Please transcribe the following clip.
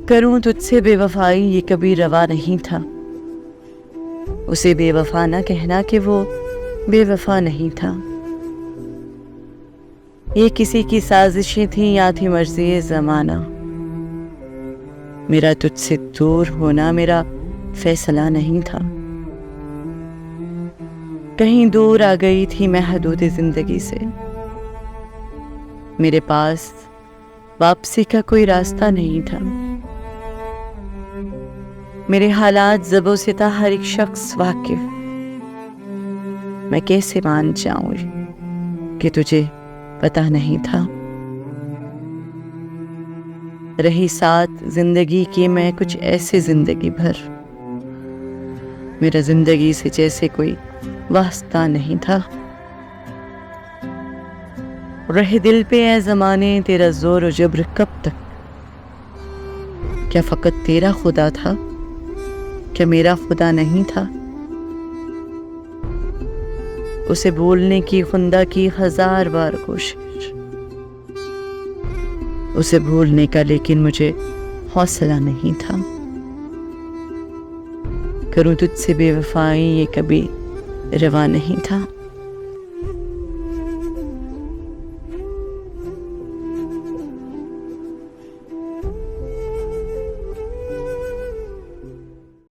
کروں تجھ سے بے وفائی یہ کبھی روا نہیں تھا، اسے بے وفا نہ کہنا کہ وہ بے وفا نہیں تھا۔ یہ کسی کی سازشیں تھیں یا تھی مرضی زمانہ، میرا تجھ سے دور ہونا میرا فیصلہ نہیں تھا۔ کہیں دور آ گئی تھی میں حدود زندگی سے، میرے پاس واپسی کا کوئی راستہ نہیں تھا۔ میرے حالات زبوں سے تھا ہر ایک شخص واقف، میں کیسے مان جاؤں کہ تجھے پتہ نہیں تھا۔ رہی ساتھ زندگی کی میں کچھ ایسے زندگی بھر، میرا زندگی سے جیسے کوئی واسطہ نہیں تھا۔ رہے دل پہ اے زمانے تیرا زور و جبر کب تک، کیا فقط تیرا خدا تھا، کیا میرا خدا نہیں تھا؟ اسے بولنے کی خندہ کی 1000 بار کوشش، اسے بھولنے کا لیکن مجھے حوصلہ نہیں تھا۔ کروں تجھ سے بے وفائی یہ کبھی روا نہیں تھا۔